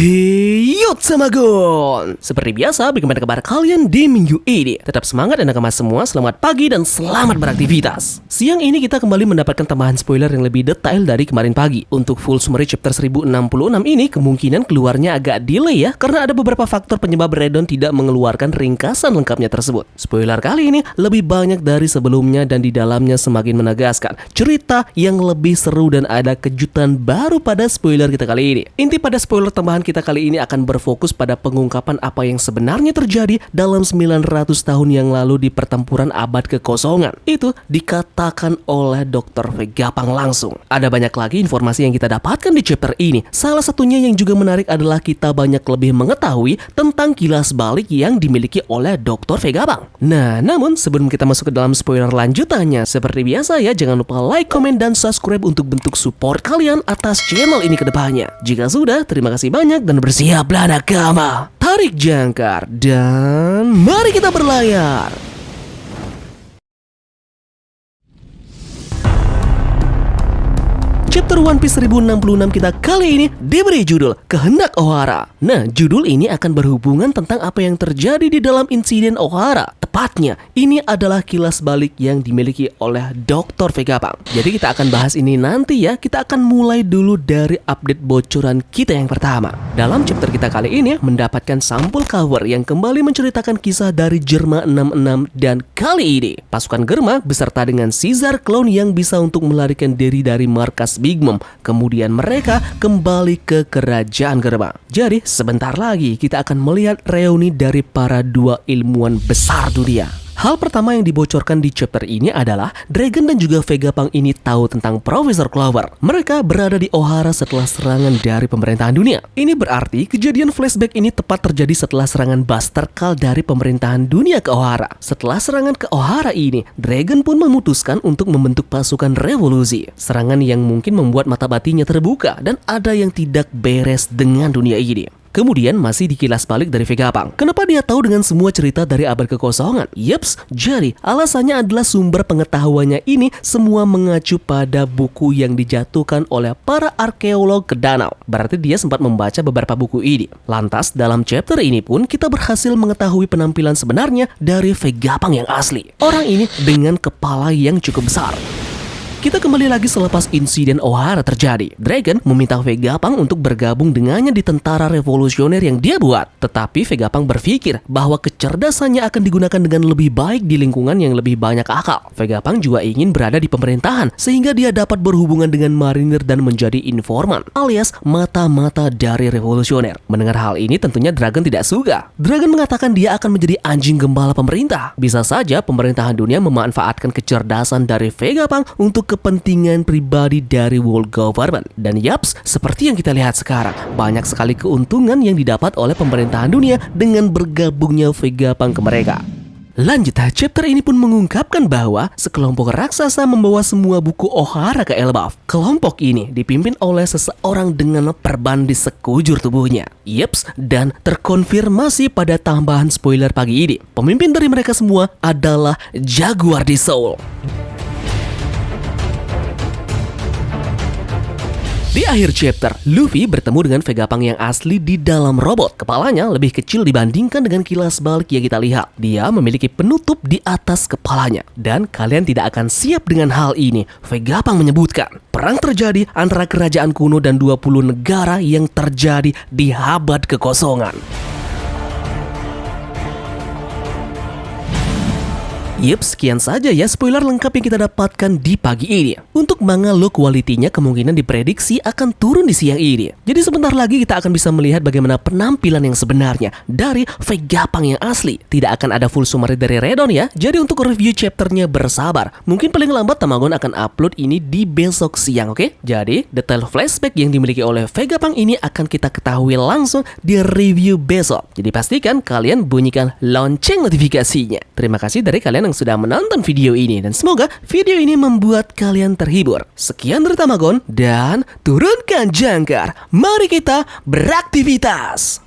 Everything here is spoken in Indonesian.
Hey Yotsamagon! Seperti biasa, bagaimana kabar kalian di minggu ini? Tetap semangat dan nakama semua, selamat pagi dan selamat beraktivitas. Siang ini kita kembali mendapatkan tambahan spoiler yang lebih detail dari kemarin pagi. Untuk full summary chapter 1066 ini kemungkinan keluarnya agak delay ya, karena ada beberapa faktor penyebab Redon tidak mengeluarkan ringkasan lengkapnya tersebut. Spoiler kali ini lebih banyak dari sebelumnya dan di dalamnya semakin menegaskan cerita yang lebih seru dan ada kejutan baru pada spoiler kita kali ini. Inti pada spoiler tambahan kita kali ini akan berfokus pada pengungkapan apa yang sebenarnya terjadi dalam 900 tahun yang lalu di pertempuran abad kekosongan. Itu dikatakan oleh Dr. Vegapunk langsung. Ada banyak lagi informasi yang kita dapatkan di chapter ini. Salah satunya yang juga menarik adalah kita banyak lebih mengetahui tentang kilas balik yang dimiliki oleh Dr. Vegapunk. Nah, namun sebelum kita masuk ke dalam spoiler lanjutannya, seperti biasa ya, jangan lupa like, komen, dan subscribe untuk bentuk support kalian atas channel ini ke depannya. Jika sudah, terima kasih banyak dan bersiaplah nakama. Tarik jangkar dan mari kita berlayar. Chapter One Piece 1066 kita kali ini diberi judul Kehendak Ohara. Nah, judul ini akan berhubungan tentang apa yang terjadi di dalam insiden Ohara. Tepatnya, ini adalah kilas balik yang dimiliki oleh Dr. Vegapunk. Jadi kita akan bahas ini nanti ya. Kita akan mulai dulu dari update bocoran kita yang pertama. Dalam chapter kita kali ini mendapatkan sampul cover yang kembali menceritakan kisah dari Germa 66 dan kali ini pasukan Germa beserta dengan Caesar Clown yang bisa untuk melarikan diri dari markas Big Mom. Kemudian mereka kembali ke kerajaan Germa. Jadi sebentar lagi kita akan melihat reuni dari para dua ilmuwan besar dunia. Hal pertama yang dibocorkan di chapter ini adalah Dragon dan juga Vegapunk ini tahu tentang Profesor Clover. Mereka berada di Ohara setelah serangan dari pemerintahan dunia. Ini berarti kejadian flashback ini tepat terjadi setelah serangan Buster Call dari pemerintahan dunia ke Ohara. Setelah serangan ke Ohara ini, Dragon pun memutuskan untuk membentuk pasukan revolusi. Serangan yang mungkin membuat mata batinnya terbuka dan ada yang tidak beres dengan dunia ini. Kemudian masih dikilas balik dari Vegapunk. Kenapa dia tahu dengan semua cerita dari abad kekosongan? Yeps, jadi alasannya adalah sumber pengetahuannya ini semua mengacu pada buku yang dijatuhkan oleh para arkeolog ke danau. Berarti dia sempat membaca beberapa buku ini. Lantas dalam chapter ini pun kita berhasil mengetahui penampilan sebenarnya dari Vegapunk yang asli. Orang ini dengan kepala yang cukup besar. Kita kembali lagi selepas insiden Ohara terjadi. Dragon meminta Vegapunk untuk bergabung dengannya di tentara revolusioner yang dia buat. Tetapi Vegapunk berpikir bahwa kecerdasannya akan digunakan dengan lebih baik di lingkungan yang lebih banyak akal. Vegapunk juga ingin berada di pemerintahan sehingga dia dapat berhubungan dengan marinir dan menjadi informan alias mata-mata dari revolusioner. Mendengar hal ini tentunya Dragon tidak suka. Dragon mengatakan dia akan menjadi anjing gembala pemerintah. Bisa saja pemerintahan dunia memanfaatkan kecerdasan dari Vegapunk untuk kepentingan pribadi dari world government. Dan yaps, seperti yang kita lihat sekarang, banyak sekali keuntungan yang didapat oleh pemerintahan dunia dengan bergabungnya Vegapunk ke mereka. Lanjut, chapter ini pun mengungkapkan bahwa sekelompok raksasa membawa semua buku Ohara ke Elbaf. Kelompok ini dipimpin oleh seseorang dengan perban di sekujur tubuhnya. Yeps, dan terkonfirmasi pada tambahan spoiler pagi ini. Pemimpin dari mereka semua adalah Jaguar di Soul. Di akhir chapter, Luffy bertemu dengan Vegapunk yang asli di dalam robot. Kepalanya lebih kecil dibandingkan dengan kilas balik yang kita lihat. Dia memiliki penutup di atas kepalanya. Dan kalian tidak akan siap dengan hal ini. Vegapunk menyebutkan, perang terjadi antara kerajaan kuno dan 20 negara yang terjadi di abad kekosongan. Yep, sekian saja ya spoiler lengkap yang kita dapatkan di pagi ini. Untuk manga low quality-nya kemungkinan diprediksi akan turun di siang ini. Jadi sebentar lagi kita akan bisa melihat bagaimana penampilan yang sebenarnya dari Vegapunk yang asli. Tidak akan ada full summary dari Redon ya. Jadi untuk review chapternya bersabar. Mungkin paling lambat Tamagon akan upload ini di besok siang, oke? Jadi detail flashback yang dimiliki oleh Vegapunk ini akan kita ketahui langsung di review besok. Jadi pastikan kalian bunyikan lonceng notifikasinya. Terima kasih dari kalian yang sudah menonton video ini dan semoga video ini membuat kalian terhibur. Sekian dari Tamagon dan turunkan jangkar. Mari kita beraktivitas.